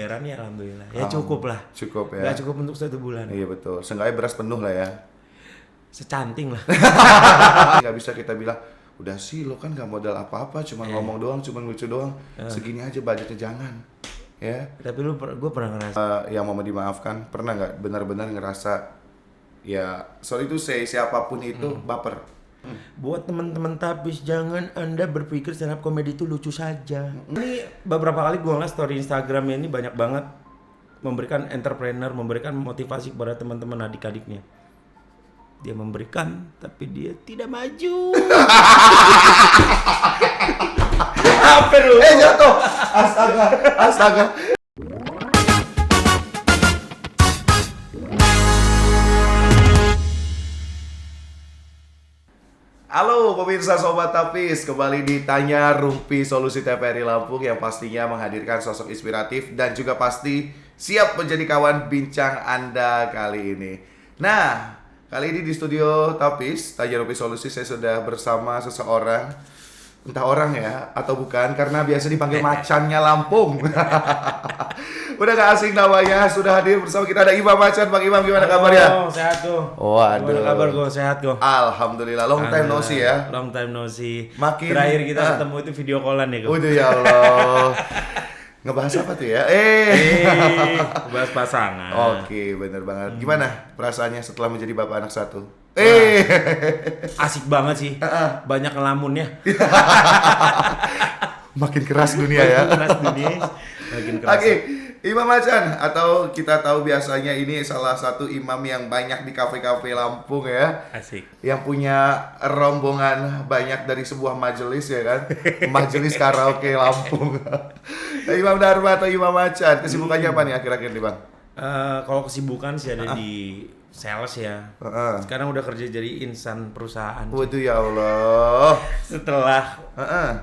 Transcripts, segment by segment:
bayarannya alhamdulillah. Ya cukup lah. Cukup ya. Gak cukup untuk 1 bulan. Iya betul. Seenggaknya beras penuh lah ya. Secanting lah. Nggak bisa kita bilang, udah sih lo kan gak modal apa-apa, cuma ngomong doang, cuma lucu doang. Segini aja budgetnya, jangan. Ya. Tapi gue pernah ngerasa. Yang mau dimaafkan, pernah nggak benar-benar ngerasa ya sorry itu siapapun itu baper? Buat teman-teman tapis, jangan Anda berpikir stand up comedy itu lucu saja. Ini beberapa kali gue ngeliat story Instagramnya ini banyak banget memberikan entrepreneur, memberikan motivasi kepada teman-teman adik-adiknya. Dia memberikan, tapi dia tidak maju. Apa lu? Jatuh. Astaga. Halo pemirsa Sobat Tapis, kembali di Tanya Rumpi Solusi TVRI Lampung yang pastinya menghadirkan sosok inspiratif dan juga pasti siap menjadi kawan bincang Anda kali ini. Nah, kali ini di studio Tapis, Tanya Rumpi Solusi saya sudah bersama seseorang, entah orang ya atau bukan, karena biasa dipanggil macannya Lampung. Udah gak asing namanya, sudah hadir bersama kita ada Imam Macan. Bang Imam, gimana kabarnya? Oh, sehat tuh. Waduh. Gimana kabar gue? Sehat gue. Alhamdulillah, long time no see ya. Long time no see. Makin- Terakhir kita ketemu itu video callan ya, Udah ya Allah. Ngebahas apa tuh ya? bahas pasangan. Oke, bener banget. Gimana perasaannya setelah menjadi bapak anak satu? Asik banget sih. Banyak ngelamunnya. Makin keras dunia ya. Keras dunia. Makin keras. Oke, Imam Macan atau kita tahu biasanya ini salah satu imam yang banyak di kafe-kafe Lampung ya. Asik. Yang punya rombongan banyak dari sebuah majelis ya kan. Majelis karaoke Lampung. Imam Dharma atau Imam Macan, kesibukannya apa nih akhir-akhir nih Bang? Kalau kesibukan sih ada di sales ya. Sekarang udah kerja jadi insan perusahaan. Waduh ya Allah. Setelah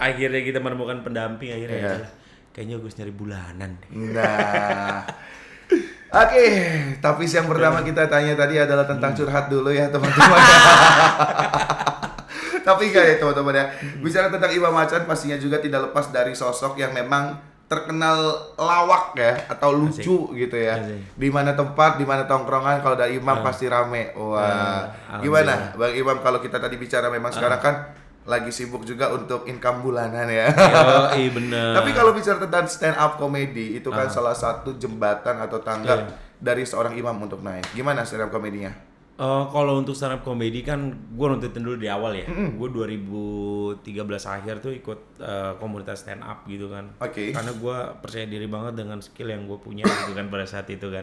akhirnya kita menemukan pendamping, akhirnya ya udahlah, kayaknya gue harus nyari bulanan deh. Nah, oke, tapi yang pertama kita tanya tadi adalah tentang curhat dulu ya teman-teman. Tapi enggak ya teman-teman ya. Bicara tentang Imam Macan pastinya juga tidak lepas dari sosok yang memang terkenal lawak ya atau lucu gitu ya. Di mana tempat, di mana tongkrongan kalau ada Imam pasti rame. Wah, gimana Bang Imam kalau kita tadi bicara memang sekarang kan lagi sibuk juga untuk income bulanan ya. Iya bener. Tapi kalau bicara tentang stand up comedy itu kan salah satu jembatan atau tangga dari seorang imam untuk naik. Gimana stand up komedinya? Kalau untuk stand up comedy kan gue nontonin dulu di awal ya. Gue 2013 akhir tuh ikut komunitas stand up gitu kan. Oke. Karena gue percaya diri banget dengan skill yang gue punya gitu kan pada saat itu kan.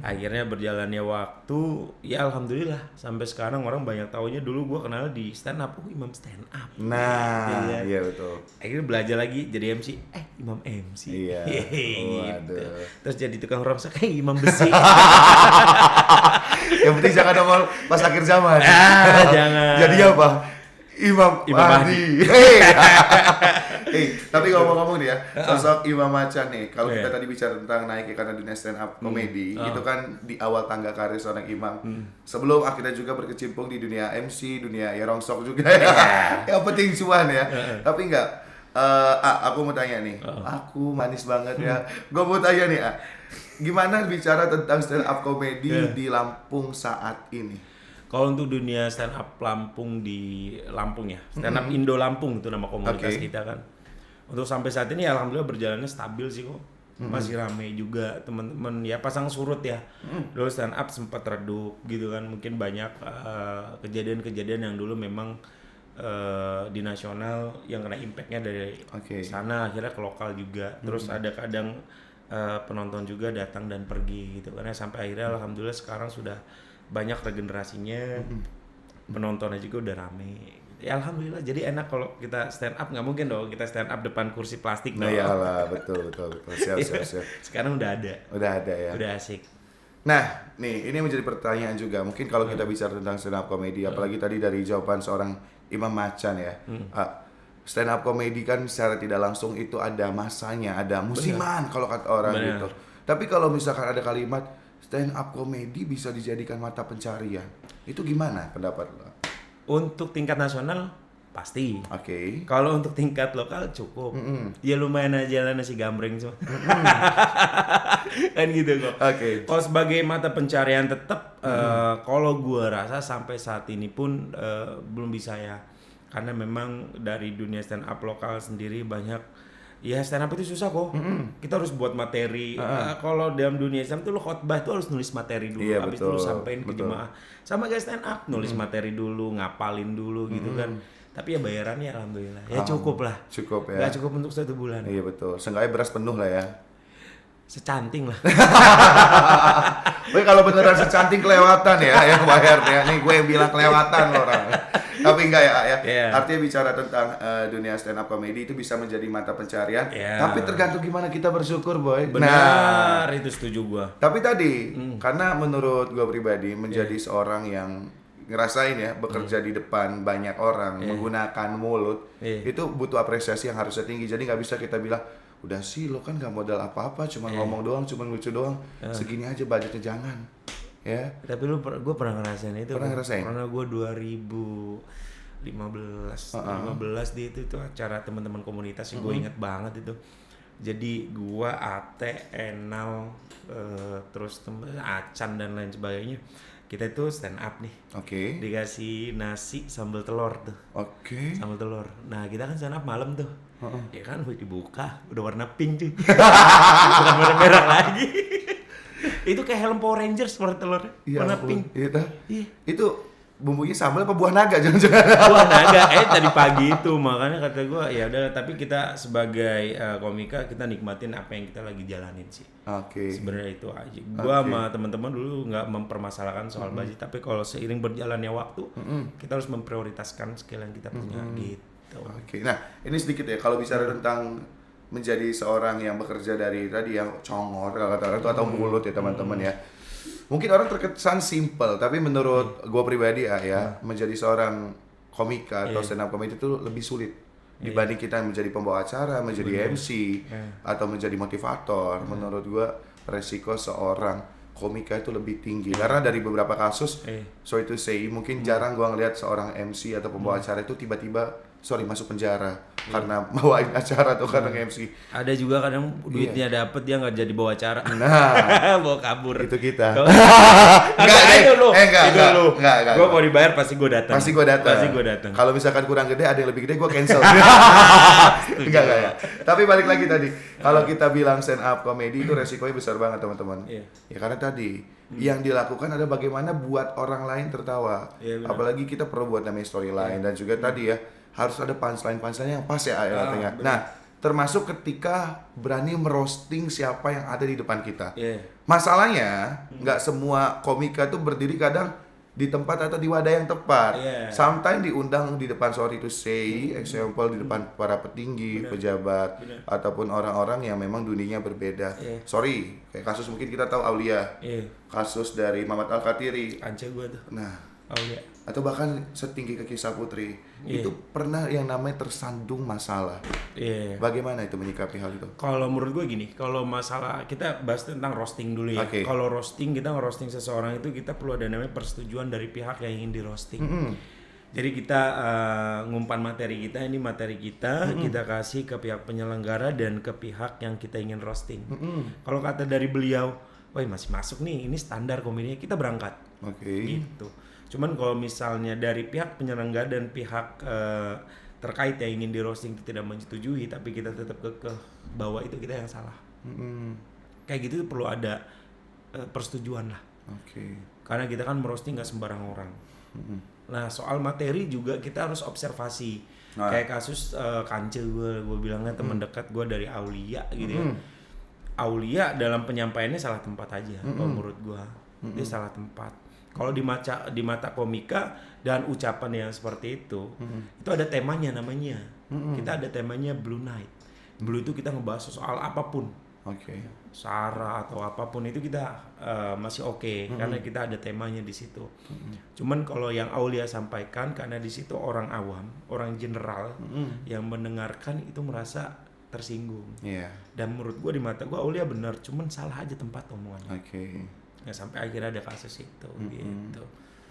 Akhirnya berjalannya waktu, ya alhamdulillah sampai sekarang orang banyak taunya. Dulu gue kenal di stand up, Imam stand up. Nah, iya betul. Akhirnya belajar lagi jadi MC, Imam MC. Iya. Gitu. Waduh. Terus jadi tukang rongsok, Imam besi. Yang penting jangan nongol pas akhir zaman. Jangan. Jadi apa? Imam Mahdi. Tapi ngomong-ngomong nih ya, sosok Imam Macan nih, kalau kita tadi bicara tentang naik karena dunia stand up comedy, itu kan di awal tangga karir seorang imam. Sebelum akhirnya juga berkecimpung di dunia MC, dunia ya rongsok juga ya. Yang penting cuan ya. Tapi enggak, aku mau tanya nih, aku manis banget ya. Gue mau tanya nih, gimana bicara tentang stand up comedy di Lampung saat ini? Kalau untuk dunia stand up Lampung di Lampung ya, stand up Indo Lampung itu nama komunitas kita kan. Untuk sampai saat ini alhamdulillah berjalannya stabil sih kok. Masih rame juga teman-teman ya, pasang surut ya. Dulu stand up sempat redup gitu kan. Mungkin banyak kejadian-kejadian yang dulu memang di nasional yang kena impactnya dari sana akhirnya ke lokal juga. Terus ada kadang penonton juga datang dan pergi gitu karena sampai akhirnya alhamdulillah sekarang sudah banyak regenerasinya, penontonnya juga udah rame. Ya alhamdulillah, jadi enak kalau kita stand up, nggak mungkin dong kita stand up depan kursi plastik. Nah iyalah, betul. Siap. Sekarang udah ada Ya. Udah asik. Nah, nih ini menjadi pertanyaan juga. Mungkin kalau kita bicara tentang stand up comedy, apalagi tadi dari jawaban seorang Imam Macan ya. Stand up comedy kan secara tidak langsung itu ada masanya, ada musiman kalau kata orang gitu. Tapi kalau misalkan ada kalimat stand up comedy bisa dijadikan mata pencarian, itu gimana pendapat lo? Untuk tingkat nasional pasti. Oke. Kalau untuk tingkat lokal cukup. Ya lumayan aja lah nasi gambreng cuma. Kan gitu kok. Oke. Kalau sebagai mata pencarian tetap kalau gua rasa sampai saat ini pun belum bisa ya. Karena memang dari dunia stand up lokal sendiri banyak ya stand up itu susah kok. Kita harus buat materi. Kalau dalam dunia Islam tuh lo khotbah tuh harus nulis materi dulu, Iya, habis itu lo sampein ke jemaah. Sama kayak stand up, nulis materi dulu, ngapalin dulu gitu kan. Tapi ya bayarannya alhamdulillah. Ya cukup lah. Cukup ya. Gak cukup untuk 1 bulan. Iya betul. Seenggaknya beras penuh lah ya. Secanting lah. Wih kalau beneran secanting kelewatan ya yang bayar ya. Nih gue yang bilang kelewatan loh orang. Tapi enggak ya. Yeah. Artinya bicara tentang dunia stand up comedy itu bisa menjadi mata pencarian. Yeah. Tapi tergantung gimana kita bersyukur boy. Benar, itu setuju gua. Tapi tadi karena menurut gue pribadi menjadi seorang yang ngerasain ya bekerja di depan banyak orang menggunakan mulut itu butuh apresiasi yang harusnya tinggi. Jadi nggak bisa kita bilang udah sih lo kan nggak modal apa-apa, cuma ngomong doang, cuma lucu doang, segini aja budgetnya jangan, ya. Tapi gue pernah ngerasain itu. Pernah ngerasain? Pernah gue 2015 di itu acara teman-teman komunitas sih gue inget banget itu. Jadi gue Ate, Enal, terus Acan dan lain sebagainya. Kita itu stand up nih. Oke. Dikasih nasi sambal telur tuh. Oke. Sambal telur. Nah kita kan stand up malam tuh. Ya kan dibuka udah warna pink cuy. Bukan warna merah lagi. Itu kayak helm Power Rangers warna telur. Ya, Warna pink. Iya. Iya. Itu bumbunya sambal apa buah naga jangan-jangan? Buah naga. Tadi pagi itu makanya kata gue ya udah. Tapi kita sebagai komika kita nikmatin apa yang kita lagi jalanin sih. Oke. Sebenarnya itu aja. Gua sama teman-teman dulu nggak mempermasalahkan soal budget. Tapi kalau seiring berjalannya waktu, kita harus memprioritaskan skill yang kita punya gitu. Oke, nah ini sedikit ya kalau bicara tentang menjadi seorang yang bekerja dari tadi yang congor kalau kata orang itu atau mulut ya teman-teman ya. Mungkin orang terkesan simple, tapi menurut gue pribadi ya menjadi seorang komika atau stand up comedy itu lebih sulit dibanding kita menjadi pembawa acara, menjadi MC atau menjadi motivator. Menurut gue resiko seorang komika itu lebih tinggi karena dari beberapa kasus so itu say mungkin jarang gua ngelihat seorang MC atau pembawa acara itu tiba-tiba masuk penjara karena bawain acara atau karena MC. Ada juga kadang duitnya dapet dia nggak jadi bawa acara. Nah, bawa kabur. Itu kita. Enggak. Gua kalau dibayar pasti gua datang. Pasti gua datang. Kalau misalkan kurang gede ada yang lebih gede gua cancel. Enggak ya. Tapi balik lagi tadi, kalau kita bilang stand up comedy itu resikonya besar banget teman-teman. Ya karena tadi yang dilakukan adalah bagaimana buat orang lain tertawa. Apalagi kita perlu buat namanya storyline dan juga tadi ya harus ada punchline yang pas ya katanya. Nah, termasuk ketika berani merosting siapa yang ada di depan kita. Masalahnya nggak semua komika tuh berdiri kadang di tempat atau di wadah yang tepat. Sometimes diundang di depan sorry to say, example di depan para petinggi, pejabat ataupun orang-orang yang memang dunianya berbeda. Sorry, kayak kasus mungkin kita tahu Aulia. Kasus dari Mamat Al-Katiri. Ance gua tuh. Nah, Aulia. Atau bahkan setinggi Kaki Saputri itu pernah yang namanya tersandung masalah. Bagaimana itu menyikapi hal itu? Kalau menurut gue gini, kalau masalah kita bahas tentang roasting dulu ya. Kalau roasting kita ngerosting seseorang itu kita perlu ada namanya persetujuan dari pihak yang ingin di roasting. Jadi kita ngumpan materi kita, ini materi kita, kita kasih ke pihak penyelenggara dan ke pihak yang kita ingin roasting. Kalau kata dari beliau, wah masih masuk nih, ini standar komedinya, kita berangkat. Gitu. Cuman kalau misalnya dari pihak penyelenggara dan pihak terkait yang ingin di roasting itu tidak menyetujui, tapi kita tetap ke bawah, itu kita yang salah. Kayak gitu perlu ada persetujuan lah. Karena kita kan merosting nggak sembarang orang. Nah soal materi juga kita harus observasi. Kayak kasus Kance gue bilangnya teman dekat gue dari Aulia gitu ya. Aulia dalam penyampaiannya salah tempat aja. Kalau menurut gue dia salah tempat. Kalau di mata komika dan ucapan yang seperti itu ada temanya namanya. Kita ada temanya Blue Night. Blue itu kita ngebahas soal apapun. Sarah atau apapun itu kita masih oke karena kita ada temanya di situ. Cuman kalau yang Aulia sampaikan karena di situ orang awam, orang general yang mendengarkan itu merasa tersinggung. Dan menurut gue di mata gue Aulia benar, cuman salah aja tempat omongannya. Ya sampai akhirnya ada kasus itu gitu.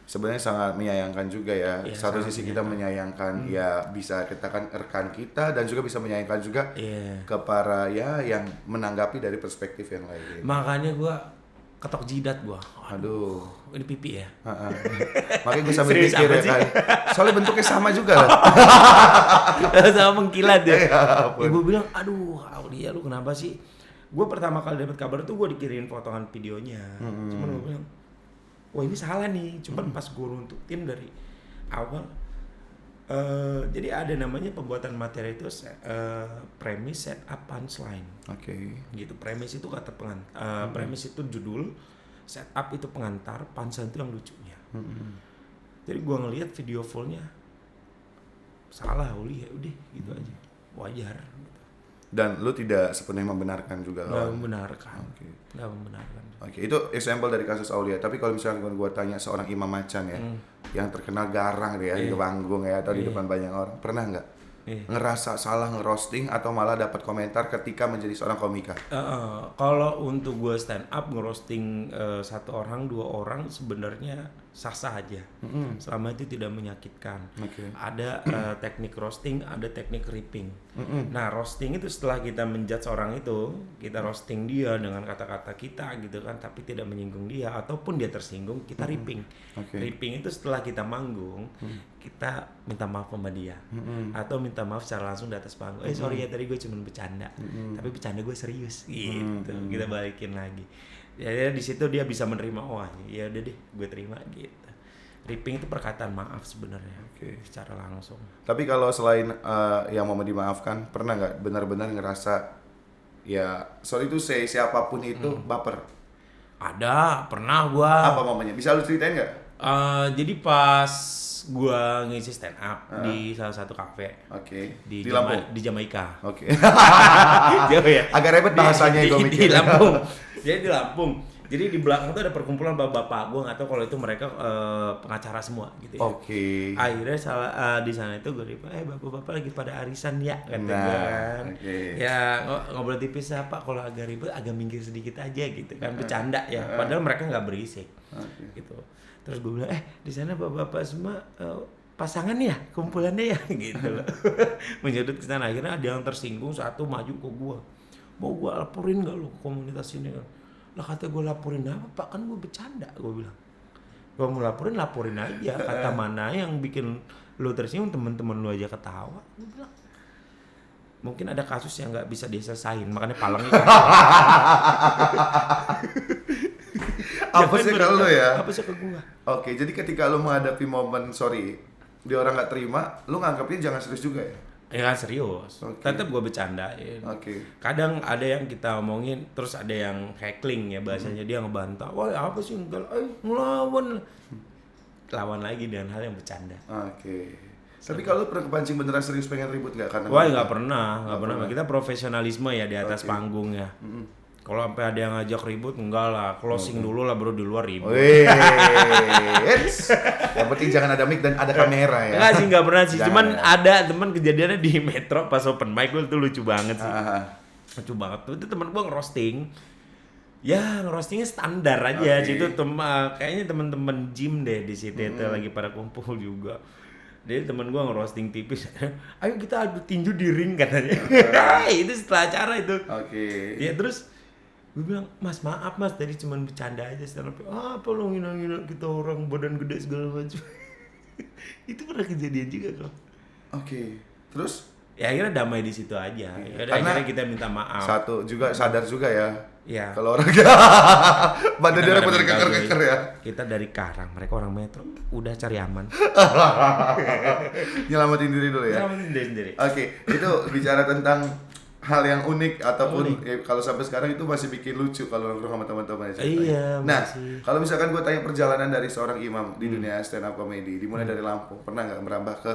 sebenarnya sangat menyayangkan juga ya. Iya, Satu sangat sisi kita menyayangkan ya bisa kita kan rekan kita dan juga bisa menyayangkan juga ke para ya yang menanggapi dari perspektif yang lain. Makanya gua ketok jidat gua. Aduh, ini pipi ya. Makanya gue sambil mikir ya kan. Soalnya bentuknya sama juga. Sama mengkilat ya. Ya, Gue bilang, aduh Aulia lu kenapa sih? Gue pertama kali dapat kabar tuh gue dikirimin potongan videonya. Cuman gue bilang, wah ini salah nih. Cuman pas gue runtutin dari awal. Jadi ada namanya pembuatan materi itu premise, setup, punchline. Gitu. Premise itu kata pengantar. Premise itu judul, setup itu pengantar, punchline itu yang lucunya. Jadi gue ngelihat video fullnya salah, Uli ya udah gitu aja, wajar. Gitu. Dan lu tidak sepenuhnya membenarkan juga? Nggak membenarkan. Nggak membenarkan. Itu example dari kasus Aulia. Tapi kalau misalnya gue tanya seorang Imam Macan ya, yang terkenal garang ya di panggung ya atau di depan banyak orang, pernah nggak ngerasa salah ngerosting atau malah dapat komentar ketika menjadi seorang komika? Kalau untuk gue stand up ngerosting satu orang, dua orang sebenarnya sah-sah aja, selama itu tidak menyakitkan. Ada teknik roasting, ada teknik ripping. Nah roasting itu setelah kita menjudge orang itu, kita roasting dia dengan kata-kata kita gitu kan, tapi tidak menyinggung dia ataupun dia tersinggung, kita ripping. Ripping itu setelah kita manggung, kita minta maaf sama dia, atau minta maaf secara langsung di atas panggung. Sorry ya tadi gue cuma bercanda, tapi bercanda gue serius gitu. Kita balikin lagi. Ya di situ dia bisa menerima, wah ya udah deh gue terima gitu. Ripping itu perkataan maaf sebenarnya secara langsung. Tapi kalau selain yang mau dimaafkan, pernah nggak benar-benar ngerasa ya sorry itu siapapun itu baper? Ada, pernah gua. Apa momennya? Bisa lu ceritain nggak? Jadi pas gua ngisi stand up di salah satu kafe. Di Lampung? Di Jamaika. Jauh ya? Agak ribet bahasanya gue mikir. Di Lampung. Jadi di Lampung. Jadi di belakang tuh ada perkumpulan bapak-bapak. Gua nggak tahu kalau itu mereka pengacara semua gitu ya. Akhirnya di sana itu gue bilang, bapak-bapak lagi pada arisan ya kata gue kan. Ya ngobrol tipis apa kalau agak ribet agak minggir sedikit aja gitu kan, bercanda ya. Padahal mereka nggak berisik. Gitu. Terus gue bilang, di sana bapak-bapak semua pasangan ya, kumpulannya ya gitu loh. Menyudut ke sana. Akhirnya ada yang tersinggung, satu maju ke gue. Mau gue laporin gak lo komunitas ini? Lah kata gue laporin apa Pak, kan gue bercanda, gue bilang. Gue mau laporin aja. Kata mana yang bikin lo tersinggung, temen-temen lo aja ketawa. Gue bilang, mungkin ada kasus yang nggak bisa diselesain, makanya palangnya. Apa sih kalau lo ya? Apa sih ke gue? Jadi ketika lo menghadapi momen dia orang nggak terima, lo nganggapnya jangan serius juga ya? Ya kan serius, tetap gue bercandain. Kadang ada yang kita omongin, terus ada yang heckling ya bahasanya, dia ngebantah, wah apa sih enggak, ngelawan, lawan lagi dengan hal yang bercanda. Tapi kalau pernah kepancing beneran serius pengen ribut nggak? Wah nggak pernah. Kita profesionalisme ya di atas panggung ya. Kalau sampai ada yang ngajak ribut, enggak lah, closing dulu lah baru di luar ribut. Yang penting jangan ada mic dan ada kamera ya. Enggak sih, enggak pernah sih. Cuman ada teman kejadiannya di Metro pas open mic itu lucu banget sih. Lucu banget tuh. Itu teman gua ngerosting. Ya, ngerostingnya standar aja. Situ kayaknya teman-teman gym deh di situ itu lagi pada kumpul juga. Jadi teman gua ngerosting tipis. Ayo kita adu tinju di ring katanya. Itu setelah acara itu. Ya terus gue bilang, Mas maaf mas, tadi cuma bercanda aja. Apa lo ngina-ngina kita orang badan gede segala macam. Itu pernah kejadian juga kok. Terus? Ya akhirnya damai di situ aja. Karena akhirnya kita minta maaf. Satu juga sadar juga ya. Iya. Kalau orang badan dia bener keker-keker ya. Kita dari Karang, mereka orang Metro. Udah cari aman. Nyelamatin diri dulu ya. Nyelamatin diri sendiri. Itu bicara tentang hal yang unik ataupun kalau sampai sekarang itu masih bikin lucu kalau nongkrong sama teman-teman. Iya. Nah, kalau misalkan gue tanya perjalanan dari seorang imam di dunia stand up comedy, dimulai dari Lampung, pernah nggak merambah ke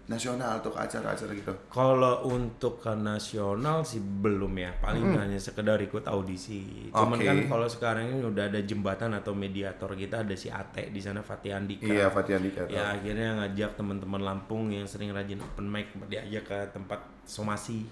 nasional atau ke acara-acara gitu? Kalau untuk ke nasional sih belum ya, paling hanya sekedar ikut audisi. Cuman Oke. kan kalau sekarang ini udah ada jembatan atau mediator kita, ada si Ate di sana, Fatih Andika. Iya, Fatih Andika. Ya akhirnya ngajak teman-teman Lampung yang sering rajin open mic, diajak ke tempat somasi.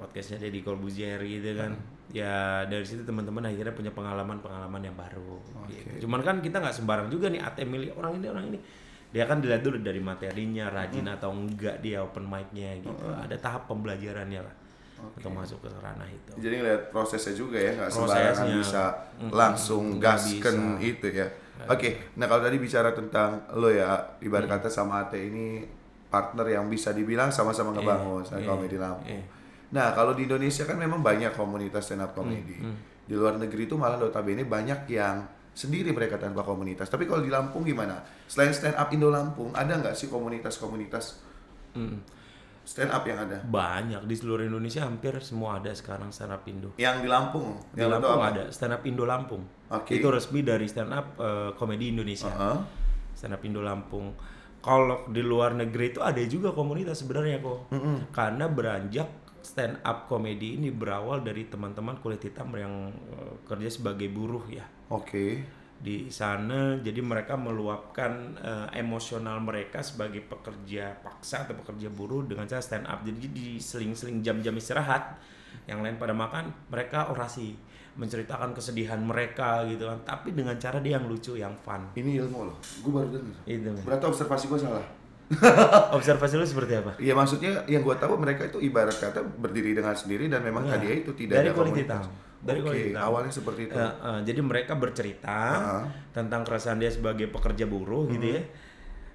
Podcastnya Deddy Corbuzier gitu kan. Ya dari situ teman-teman akhirnya punya pengalaman-pengalaman yang baru. Gitu. Cuman kan kita nggak sembarang juga nih Ate milih orang ini. Dia kan dilihat dulu dari materinya, rajin atau enggak dia open mic-nya gitu. Ada tahap pembelajarannya lah untuk masuk ke ranah itu. Jadi ngeliat prosesnya juga ya, nggak sembarangan bisa langsung gasken itu ya. Oke, nah kalau tadi bicara tentang lo ya, ibarat kata sama Ate ini partner yang bisa dibilang sama-sama ngebangun komedi Lampung. Nah kalau di Indonesia kan memang banyak komunitas stand up comedy. Di luar negeri itu malah notabene banyak yang sendiri mereka tanpa komunitas. Tapi kalau di Lampung gimana? Selain stand up Indo Lampung, ada nggak sih komunitas-komunitas stand up yang ada? Banyak di seluruh Indonesia, hampir semua ada sekarang stand up Indo. Yang di Lampung? Di Lampung ada stand up Indo Lampung. Itu resmi dari stand up komedi Indonesia. Stand up Indo Lampung. Kalau di luar negeri itu ada juga komunitas sebenarnya kok. Karena beranjak stand up komedi ini berawal dari teman-teman kulit hitam yang kerja sebagai buruh ya. Di sana jadi mereka meluapkan emosional mereka sebagai pekerja paksa atau pekerja buruh dengan cara stand up. Jadi di seling-seling jam-jam istirahat yang lain pada makan, mereka orasi menceritakan kesedihan mereka gitu kan, tapi dengan cara dia yang lucu, yang fun. Ini ilmu loh, gue baru dengar. Itu berarti observasi gue salah. Observasi lu seperti apa? Iya, maksudnya yang gue tahu mereka itu ibarat kata berdiri dengan sendiri dan memang tadi itu tidak dari ada kulit komunitas. hitam. Dari kulit hitam. Awalnya seperti itu. Jadi mereka bercerita tentang keresahan dia sebagai pekerja buruh gitu ya.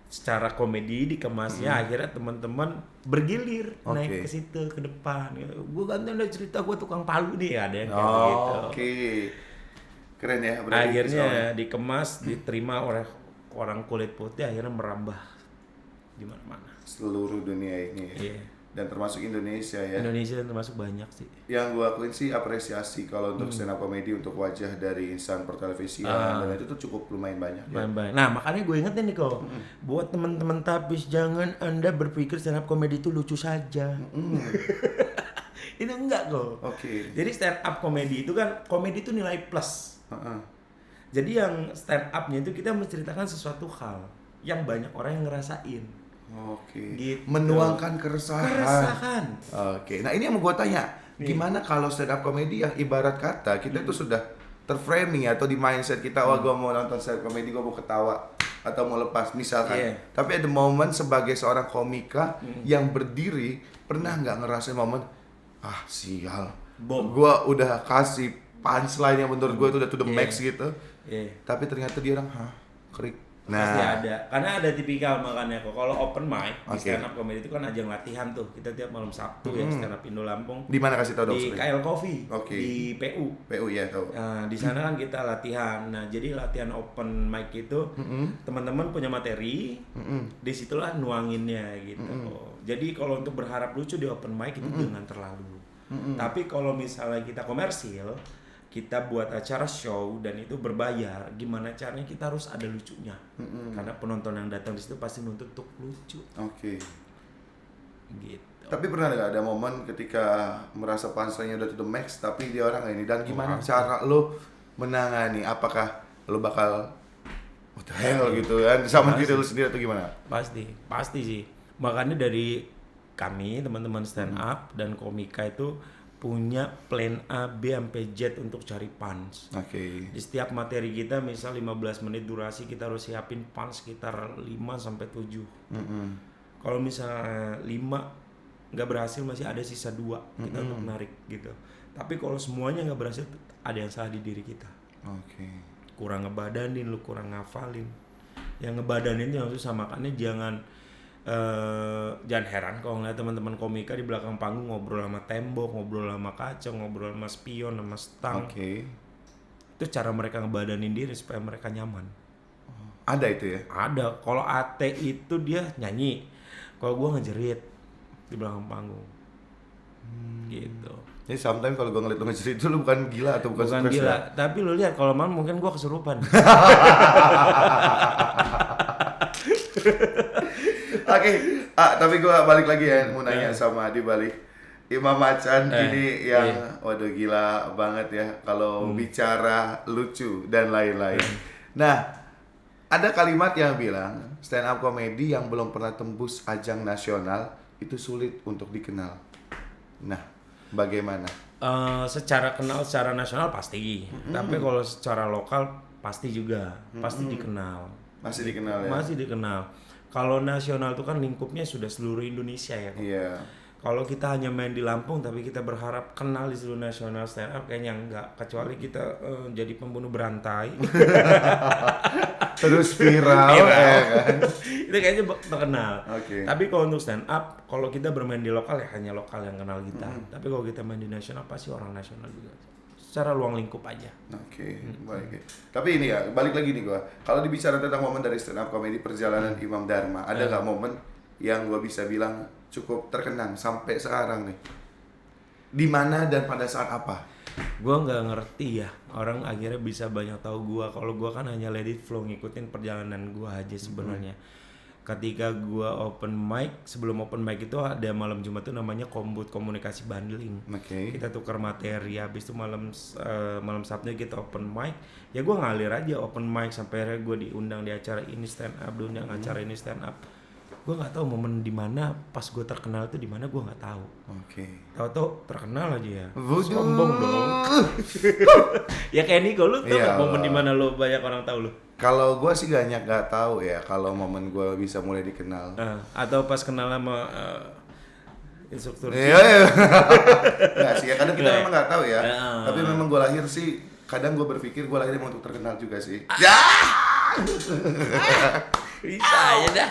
Secara komedi dikemasnya, akhirnya teman-teman bergilir naik ke situ ke depan. Gue ganti udah cerita gue tukang palu nih, ada yang kayak gitu. Keren ya. Akhirnya dikemas, diterima oleh orang kulit putih, akhirnya merambah di mana-mana. Seluruh dunia ini. Dan termasuk Indonesia ya. Indonesia termasuk banyak sih. Yang gue akuin sih apresiasi kalau untuk stand up comedy untuk wajah dari insan pertelevisian dan itu tuh cukup lumayan banyak. Nah makanya gue ingetin nih kok, buat teman-teman tapis, jangan Anda berpikir stand up comedy itu lucu saja. Itu enggak kok. Jadi stand up comedy itu kan, komedi itu nilai plus. Jadi yang stand up-nya itu kita menceritakan sesuatu hal yang banyak orang yang ngerasain. Gitu. Menuangkan keresahan. Nah ini yang mau gue tanya, gimana kalau stand up comedy yang ibarat kata kita itu sudah terframing atau di mindset kita, wah gue mau nonton stand up comedy, gue mau ketawa atau mau lepas misalkan. Tapi ada momen sebagai seorang komika yang berdiri, pernah nggak ngerasain momen, sial, gue udah kasih punchline yang menurut gue itu udah to the max gitu, tapi ternyata dia orang krik. Pasti ada, karena ada tipikal makanya kok. Kalau open mic di stand up comedy itu kan ajang latihan tuh. Kita tiap malam Sabtu ya stand up Indo Lampung. Di mana kasih tahu dong? Di KL Coffee. Di PU. PU ya tahu. Nah, di sana kan kita latihan. Nah, jadi latihan open mic itu teman-teman punya materi, disitulah nuanginnya gitu. Jadi kalau untuk berharap lucu di open mic itu jangan terlalu. Tapi kalau misalnya kita komersil, kita buat acara show dan itu berbayar, gimana caranya kita harus ada lucunya. Karena penonton yang datang di situ pasti nuntut untuk lucu. Gitu. Tapi pernah nggak ada momen ketika merasa punchline-nya udah to the max tapi dia orang ini, dan gimana cara lo menangani? Apakah lo bakal what the hell gitu kan sama diri lo sendiri atau gimana? Pasti sih. Makanya dari kami teman-teman stand up dan komika itu punya plan A, B, sampai Z untuk cari punch. Di setiap materi kita misal 15 menit durasi, kita harus siapin punch sekitar 5 sampai 7. Kalau misalnya 5 nggak berhasil, masih ada sisa 2 kita untuk narik gitu. Tapi kalau semuanya nggak berhasil, ada yang salah di diri kita. Kurang ngebadanin, lu kurang ngafalin. Yang ngebadanin yang susah, makanya jangan heran kalau ngeliat teman-teman komika di belakang panggung ngobrol sama tembok, ngobrol sama kaca, ngobrol sama spion, sama stang. Itu cara mereka ngebadanin diri supaya mereka nyaman. Ada itu ya? Ada. Kalau Ate itu dia nyanyi, kalau gua ngejerit di belakang panggung. Gitu. Jadi sometimes kalau gue ngeliat lu ngejerit itu lu bukan gila atau bukan stres gila, ya? tapi lu lihat kalau malam mungkin gua kesurupan. Oke, tapi gue balik lagi ya, mau nanya sama Adi balik. Imam Macan ini yang waduh gila banget ya kalau bicara lucu dan lain-lain. Nah, ada kalimat yang bilang stand up comedy yang belum pernah tembus ajang nasional itu sulit untuk dikenal. Nah, bagaimana? Secara kenal secara nasional pasti, tapi kalau secara lokal pasti juga, pasti dikenal. Masih dikenal ya? Masih dikenal. Kalau nasional itu kan lingkupnya sudah seluruh Indonesia ya. Iya. Kalau kita hanya main di Lampung tapi kita berharap kenal di seluruh nasional stand up kayaknya enggak, kecuali kita jadi pembunuh berantai. Terus viral. Ya kan? Itu kayaknya terkenal. Oke. Tapi kalau untuk stand up, kalau kita bermain di lokal ya hanya lokal yang kenal kita. Tapi kalau kita main di nasional pasti orang nasional juga. Secara luang lingkup aja. Oke, baik. Tapi ini ya, balik lagi nih gua. Kalau dibicara tentang momen dari stand up comedy perjalanan Imam Dharma, ada nggak momen yang gua bisa bilang cukup terkenang sampai sekarang nih? Di mana dan pada saat apa? Gua nggak ngerti ya, orang akhirnya bisa banyak tahu gua. Kalau gua kan hanya let it flow, ngikutin perjalanan gua aja sebenarnya. Ketika gua open mic, sebelum open mic itu ada malam Jumat tuh namanya kombut, komunikasi bundling. Oke. Kita tukar materi, habis itu malam Sabtu kita open mic. Ya gua ngalir aja open mic sampai akhirnya gua diundang di acara ini stand up, diundang acara ini stand up. Gue nggak tahu momen di mana pas gue terkenal itu di mana, gue nggak tahu. Oke. Tahu-tahu terkenal aja ya. Waduh. Sombong dong. Ya kayak Niko, lu tahu Iya, momen di mana lu banyak orang tahu lu? Kalau gue sih nggak tahu ya kalau momen gue bisa mulai dikenal. Atau pas kenal sama instruktur. Iya. Nggak sih ya, kadang kita Gila, memang nggak tahu ya. Tapi memang gue lahir sih, kadang gue berpikir gue lahir emang untuk terkenal juga sih. Ya. Bisa aja dah.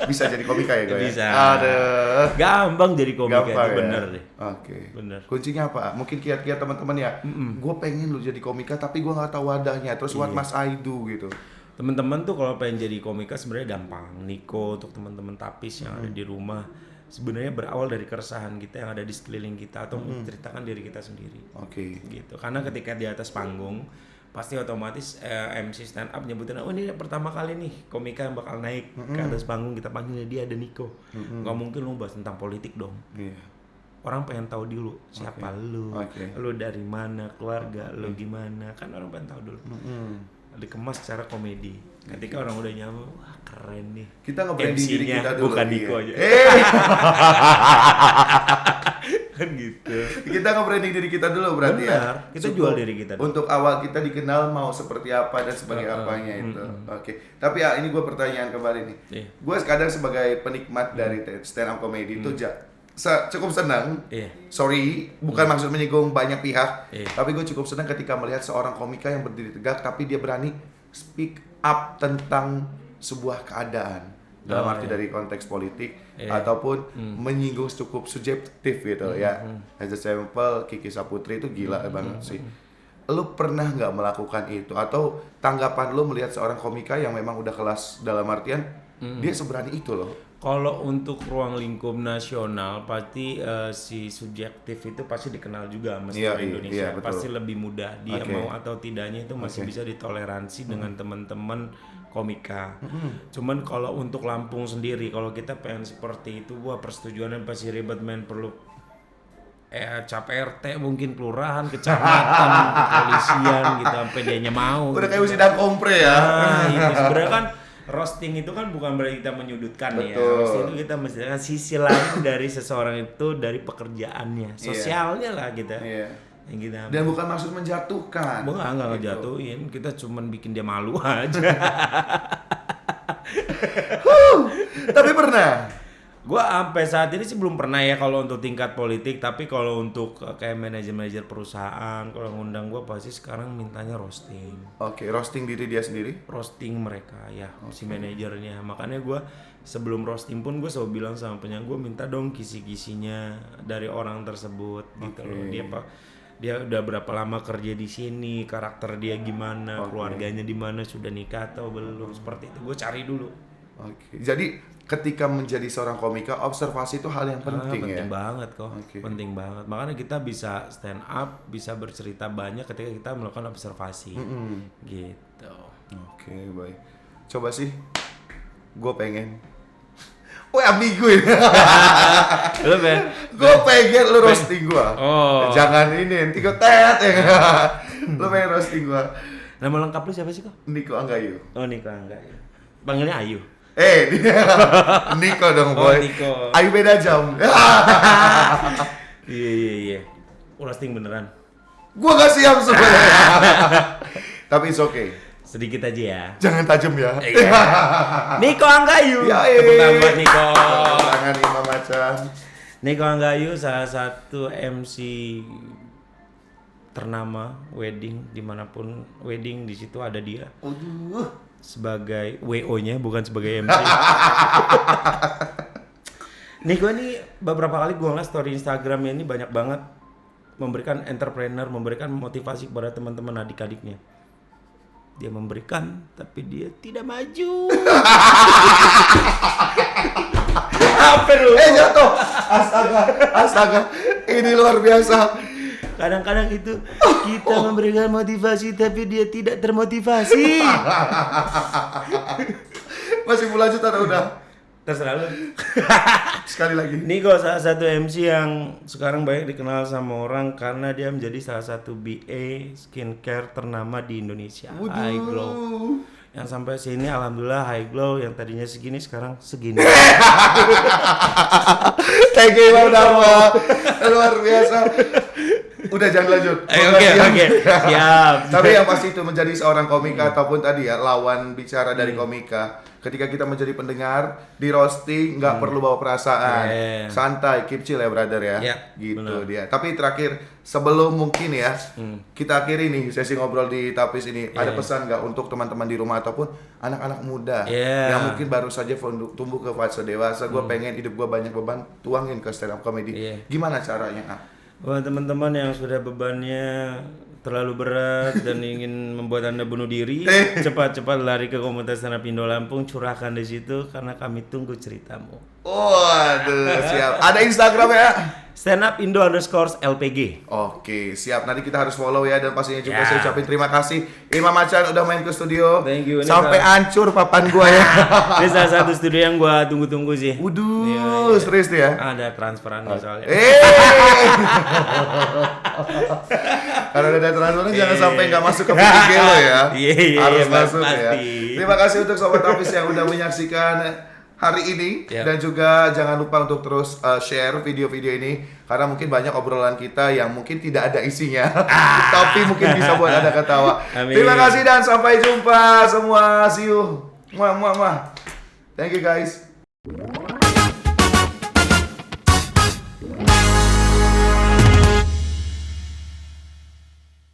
Bisa jadi komika ya gue? Bisa. Aduh. Gampang jadi komika, Gampang itu ya? bener deh. Oke. Bener. Kuncinya apa? Mungkin kiat-kiat teman-teman ya. Gue pengen lu jadi komika tapi gue nggak tahu wadahnya. Terus what must I do gitu. Temen-temen tuh kalau pengen jadi komika sebenarnya gampang. Niko untuk temen-temen tapis yang ada di rumah sebenarnya berawal dari keresahan kita yang ada di sekeliling kita atau menceritakan diri kita sendiri. Oke. Gitu. Karena ketika di atas panggung pasti otomatis MC stand up nyebutin, oh ini pertama kali nih komika yang bakal naik ke atas panggung, kita panggilnya dia ada Niko. Gak mungkin lu bahas tentang politik dong. Iya. Orang pengen tahu dulu siapa lu, lu dari mana, keluarga lu gimana, kan orang pengen tahu dulu. Dikemas secara komedi. Ketika orang udah nyamuk, wah keren nih. Kita nge-branding diri kita dulu. Bukan Niko aja. Kan gitu. Kita nge-branding diri kita dulu berarti. Benar, ya. kita jual diri kita dulu. Untuk awal kita dikenal mau seperti apa dan sebagai apanya itu. Oke. Tapi ya ini gue pertanyaan kembali nih. Gue kadang sebagai penikmat dari stand up comedy itu cukup senang. Sorry, bukan maksud menyinggung banyak pihak. Tapi gue cukup senang ketika melihat seorang komika yang berdiri tegak tapi dia berani speak up tentang sebuah keadaan. Dalam arti dari konteks politik ataupun menyinggung cukup subjektif gitu ya. As a example, Kiki Saputri itu gila banget sih. Lu pernah nggak melakukan itu? Atau tanggapan lu melihat seorang komika yang memang udah kelas dalam artian dia seberani itu loh? Kalau untuk ruang lingkup nasional pasti si subjektif itu pasti dikenal juga sama seluruh Indonesia. Betul. Pasti lebih mudah dia mau atau tidaknya itu masih bisa ditoleransi dengan teman-teman komika. Cuman kalau untuk Lampung sendiri, kalau kita pengen seperti itu, wah persetujuannya pasti ribet men, perlu cap RT mungkin kelurahan, kecamatan, kepolisian gitu sampai dianya mau. Udah kayak sidang kompre ya. Nah, itu sebenarnya kan roasting itu kan bukan berarti kita menyudutkan. Betul. Ya. Roasting itu kita menceritakan sisi lain dari seseorang itu, dari pekerjaannya, sosialnya lah kita. Yang kita. Dan bukan maksud menjatuhkan. Enggak ngejatuhin, kita cuman bikin dia malu aja. Tapi pernah. Gua sampai saat ini sih belum pernah ya kalau untuk tingkat politik, tapi kalau untuk kayak manajer perusahaan, kalau ngundang gua pasti sekarang mintanya roasting. Oke, roasting diri dia sendiri? Roasting mereka ya, si manajernya. Makanya gua sebelum roasting pun gue selalu bilang sama penyanyi, gue minta dong kisi-kisinya dari orang tersebut gitu loh. Dia udah berapa lama kerja di sini, karakter dia gimana, keluarganya di mana, sudah nikah atau belum, seperti itu. Gue cari dulu. Oke. Jadi ketika menjadi seorang komika, observasi itu hal yang penting ya? Penting banget kok, penting banget. Makanya kita bisa stand up, bisa bercerita banyak ketika kita melakukan observasi, gitu. Oke, baik. Coba sih, gue pengen Woi ambigu ya. Lu Ben? Gue pengen lu roasting gue. Oh. Jangan ini, nanti gue tet ya. Lu pengen roasting gue. Nama lengkap lu siapa sih kok? Niko Anggayu. Oh Niko Anggayu. Panggilnya Ayu. Dia Niko dong Oh, boy. Niko. Ayu beda jam. Iya. Roasting beneran. Gua gak siap sebenarnya. Tapi it's okay. Sedikit aja ya. Jangan tajam ya. Niko Anggayu. Ya, Tepuk tangan buat Niko. Tangan Imam Macan. Niko Anggayu salah satu MC ternama wedding, dimanapun wedding di situ ada dia. Aduh. Sebagai WO-nya bukan sebagai MC. Niko ini beberapa kali gue ngeliat story Instagramnya ini banyak banget memberikan entrepreneur, memberikan motivasi kepada teman-teman adik-adiknya. Dia memberikan, tapi dia tidak maju. Apa lu? Jatuh. Astaga. Ini luar biasa. Kadang-kadang itu kita memberikan motivasi, tapi dia tidak termotivasi. Masih mau lanjut atau udah? Terserah lu. Sekali lagi. Niko salah satu MC yang sekarang banyak dikenal sama orang karena dia menjadi salah satu BA skincare ternama di Indonesia. High Glow. Yang sampai sini alhamdulillah High Glow yang tadinya segini sekarang segini. Thank you Bang. Luar biasa. Udah jangan lanjut. Oke. Siap. Tapi yang pasti itu menjadi seorang komika ataupun tadi ya lawan bicara dari komika. Ketika kita menjadi pendengar di roasting nggak perlu bawa perasaan, santai, keep chill ya brother ya, gitu bener. Dia. Tapi terakhir sebelum mungkin ya kita akhiri nih sesi ngobrol di Tapis ini, ada pesan nggak untuk teman-teman di rumah ataupun anak-anak muda yang mungkin baru saja tumbuh ke fase dewasa, gue pengen hidup gue banyak beban, tuangin ke stand up comedy, gimana caranya? Buat teman-teman yang sudah bebannya terlalu berat dan ingin membuat Anda bunuh diri, cepat-cepat lari ke komunitas stand up Indo Lampung, curahkan di situ karena kami tunggu ceritamu. Waduh, siap. Ada Instagram ya? Stand up Indo_LPG. Oke, siap. Nanti kita harus follow ya dan pastinya juga saya ucapin terima kasih Imam Macan udah main ke studio. Thank you. Sampai hancur papan gua ya. Ini salah satu studio yang gua tunggu-tunggu sih. Waduh, serius tuh ya? Ada transferan soalnya. Kalau ada transferan jangan sampai nggak masuk ke PG lo ya. Harus masuk ya. Terima kasih untuk Sobat Tapis yang udah menyaksikan hari ini dan juga jangan lupa untuk terus share video-video ini karena mungkin banyak obrolan kita yang mungkin tidak ada isinya tapi mungkin bisa buat Anda ketawa. Terima kasih dan sampai jumpa semua. See you. Thank you guys.